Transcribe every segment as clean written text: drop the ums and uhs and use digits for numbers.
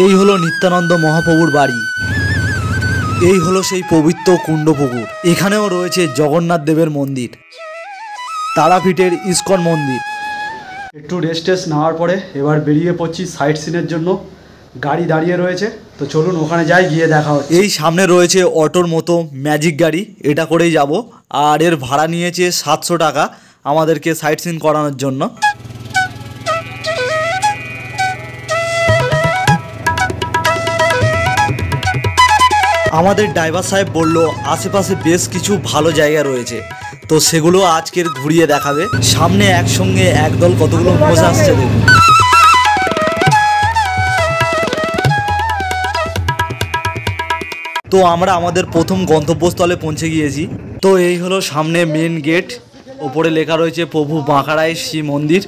এই হলো নিত্যানন্দ মহাপ্রভুর বাড়ি। এই হলো সেই পবিত্র কুণ্ডপুকুর। এখানেও রয়েছে জগন্নাথ দেবের মন্দির, তারাপীঠের ইস্কন মন্দির। একটু রেস্ট নেওয়ার পরে এবার বেরিয়ে পড়ছি সাইট সিনের জন্য। গাড়ি দাঁড়িয়ে রয়েছে, তো চলুন ওখানে যাই, গিয়ে দেখা হচ্ছে। এই সামনে রয়েছে অটোর মতো ম্যাজিক গাড়ি, এটা করেই যাব। আর এর ভাড়া নিয়েছে 700 টাকা আমাদেরকে সাইট সিন করানোর জন্য। আমাদের ড্রাইভার সাহেব বলল আশেপাশে বেশ কিছু ভালো জায়গা রয়েছে, তো সেগুলো আজকের ঘুরিয়ে দেখাবে। সামনে একসঙ্গে একদল কতগুলো মোষ আসছে দেখুন। তো আমরা আমাদের প্রথম গন্তব্যস্থলে পৌঁছে গিয়েছি। তো এই হলো সামনে মেন গেট, ওপরে লেখা রয়েছে প্রভু বাঁকারায়ের শ্রী মন্দির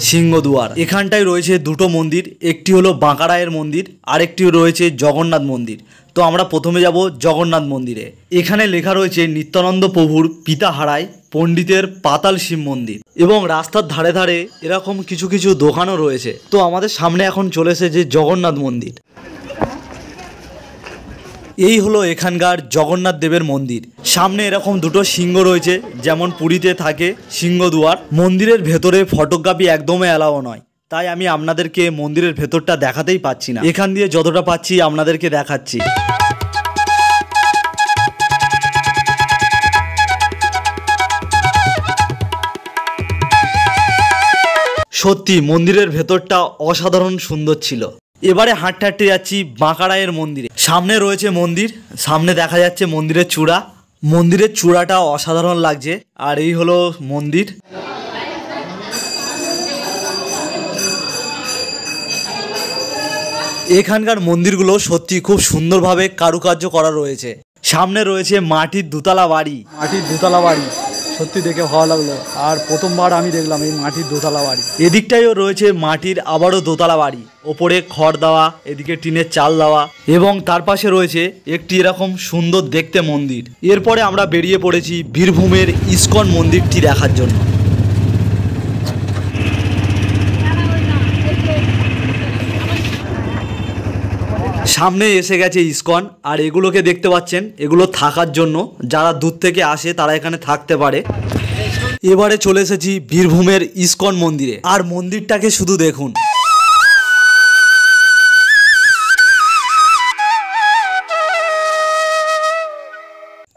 সিংহদুয়ার। এখানটায় রয়েছে দুটো মন্দির, একটি হলো বাঁকারায়ের মন্দির, আরেকটি রয়েছে জগন্নাথ মন্দির। তো আমরা প্রথমে যাব জগন্নাথ মন্দিরে। এখানে লেখা রয়েছে নিত্যানন্দ প্রভুর পিতাহারায় পণ্ডিতের পাতাল শিব মন্দির, এবং রাস্তার ধারে ধারে এরকম কিছু কিছু দোকানও রয়েছে। তো আমাদের সামনে এখন চলেছে যে জগন্নাথ মন্দির। এই হলো এখানকার জগন্নাথ দেবের মন্দির। সামনে এরকম দুটো সিংহ রয়েছে, যেমন পুরীতে থাকে সিংহদুয়ার। মন্দিরের ভেতরে ফটোগ্রাফি একদমই অ্যালাও নয়, তাই আমি আপনাদেরকে মন্দিরের ভেতরটা দেখাতেই পাচ্ছি না। এখান দিয়ে যতটা পাচ্ছি আপনাদেরকে দেখাচ্ছি। সত্যি মন্দিরের ভেতরটা অসাধারণ সুন্দর ছিল। এবারে হাঁটতে হাঁটতে যাচ্ছি বাঁকারায়ের মন্দিরে। সামনে রয়েছে মন্দির, সামনে দেখা যাচ্ছে মন্দিরের চূড়া। মন্দিরের চূড়াটা অসাধারণ লাগছে। আর এই হলো মন্দির। এখানকার মন্দিরগুলো সত্যি খুব সুন্দরভাবে কারুকার্য করা রয়েছে। সামনে রয়েছে মাটির দোতলা বাড়ি। মাটির দোতলা বাড়ি সত্যি দেখে ভালো লাগলো, আর প্রথমবার আমি দেখলাম এই মাটির দোতলা বাড়ি। এদিকটাইও রয়েছে মাটির আবারও দোতলা বাড়ি, ওপরে খড় দেওয়া, এদিকে টিনের চাল দেওয়া, এবং তার পাশে রয়েছে একটি এরকম সুন্দর দেখতে মন্দির। এরপরে আমরা বেরিয়ে পড়েছি বীরভূমের ইস্কন মন্দিরটি দেখার জন্য। সামনে এসে গেছে ইস্কন, আর এগুলোকে দেখতে পাচ্ছেন, এগুলো থাকার জন্য, যারা দূর থেকে আসে তারা এখানে থাকতে পারে। এবারে চলে এসেছি বীরভূমের ইস্কন মন্দিরে, আর মন্দিরটাকে শুধু দেখুন।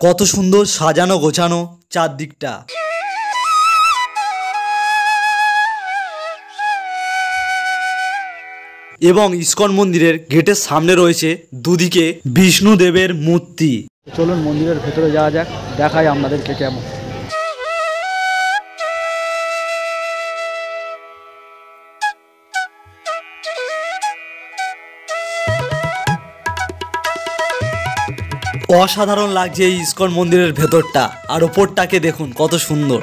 কত সুন্দর সাজানো গোছানো চারদিকটা। এবং ইস্কন মন্দিরের গেটের সামনে রয়েছে দুদিকে বিষ্ণু দেবের মূর্তি। চলুন মন্দিরের ভেতরে যাওয়া যাক, দেখাই আপনাদেরকে কেমন। অসাধারণ লাগছে এই ইস্কন মন্দিরের ভেতরটা, আর ওপরটাকে দেখুন কত সুন্দর।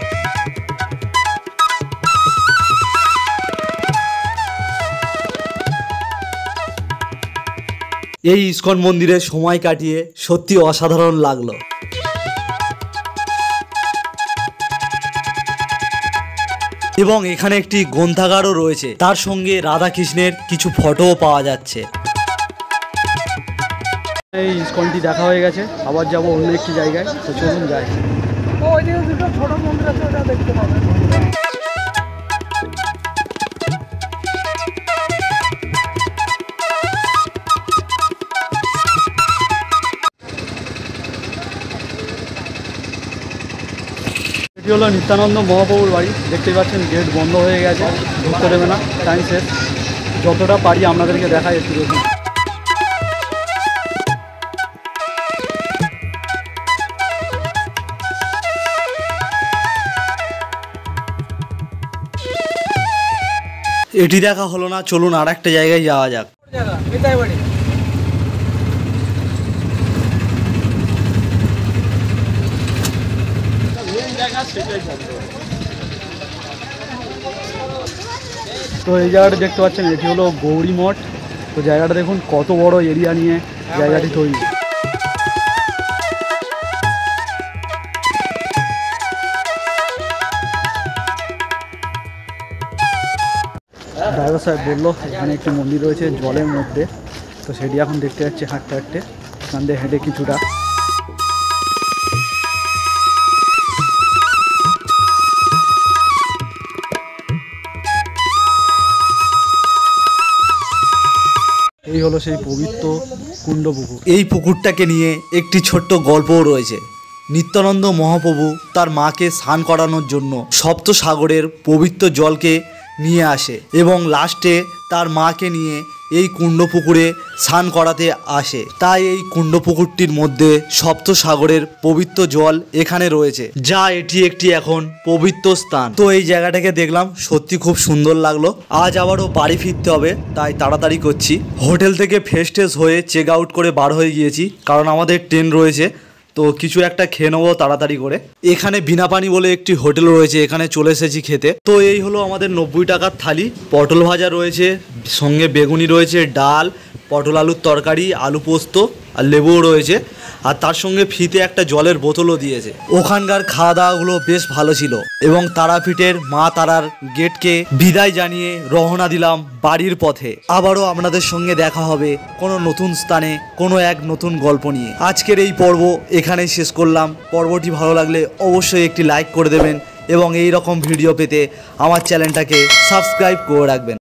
এই ইস্কন মন্দিরে সময় কাটিয়ে সত্যি অসাধারণ লাগলো। এবং এখানে একটি গ্রন্থাগারও রয়েছে, তার সঙ্গে রাধা কৃষ্ণের কিছু ফটোও পাওয়া যাচ্ছে। এই ইস্কনটি দেখা হয়ে গেছে, আবার যাব অন্য একটি জায়গায়, তো চলুন যাই। ওইদিকে দুটো ছোট মন্দির আছে, ওটা দেখতে পাবেন। এটি হলো নিত্যানন্দ মহাপ্রভুর বাড়ি। দেখতেই পাচ্ছেন গেট বন্ধ হয়ে গেছে, ঢুকতে দেবে না, টাইম শেষ। যতটা পারি আপনাদেরকে দেখাই একটু দেখুন। এটি দেখা হলো না, চলুন আর একটা জায়গায় যাওয়া যাক। তো এই জায়গাটা দেখতে পাচ্ছেন, এটি হলো গৌরী মঠ। তো জায়গাটা দেখুন কত বড় এরিয়া নিয়ে জায়গাটি তৈরি। ড্রাইভার সাহেব বললো এখানে একটি মন্দির রয়েছে জলের মধ্যে, তো সেটি এখন দেখতে যাচ্ছি হাঁটতে হাঁটতে, এখান দিয়ে হেঁটে কিছুটা। এই হলো সেই পবিত্র কুণ্ড পুকুর। এই পুকুরটাকে নিয়ে একটি ছোট্ট গল্পও রয়েছে। নিত্যানন্দ মহাপ্রভু তার মাকে স্নান করানোর জন্য সপ্ত সাগরের পবিত্র জলকে নিয়ে আসে এবং লাস্টে তার মাকে নিয়ে এই কুণ্ড পুকুরে স্নান করাতে আসে। তাই এই কুণ্ড পুকুরটির মধ্যে সপ্ত সাগরের পবিত্র জল এখানে রয়েছে, যা এটি একটি এখন পবিত্র স্থান। তো এই জায়গাটাকে দেখলাম, সত্যি খুব সুন্দর লাগলো। আজ আবারও বাড়ি ফিরতে হবে, তাই তাড়াতাড়ি করছি। হোটেল থেকে ফ্রেশ ট্রেশ হয়ে চেক আউট করে বার হয়ে গিয়েছি, কারণ আমাদের ট্রেন রয়েছে। তো কিছু একটা খেয়ে নেবো তাড়াতাড়ি করে। এখানে বিনা পানি বলে একটি হোটেল রয়েছে, এখানে চলে এসেছি খেতে। তো এই হলো আমাদের 90 টাকার থালি। পটল ভাজা রয়েছে, সঙ্গে বেগুনি রয়েছে, ডাল, পটল আলুর তরকারি, আলু পোস্ত আর লেবুও রয়েছে। আর তার সঙ্গে ফ্রিতে একটা জলের বোতলও দিয়েছে। ওখানকার খাওয়া দাওয়াগুলো বেশ ভালো ছিল এবং তারাপীঠের মা তারার গেটকে বিদায় জানিয়ে রওনা দিলাম বাড়ির পথে। আবারও আপনাদের সঙ্গে দেখা হবে কোনো নতুন স্থানে, কোনো এক নতুন গল্প নিয়ে। আজকের এই পর্ব এখানেই শেষ করলাম। পর্বটি ভালো লাগলে অবশ্যই একটি লাইক করে দেবেন এবং এই রকম ভিডিও পেতে আমার চ্যানেলটাকে সাবস্ক্রাইব করে রাখবেন।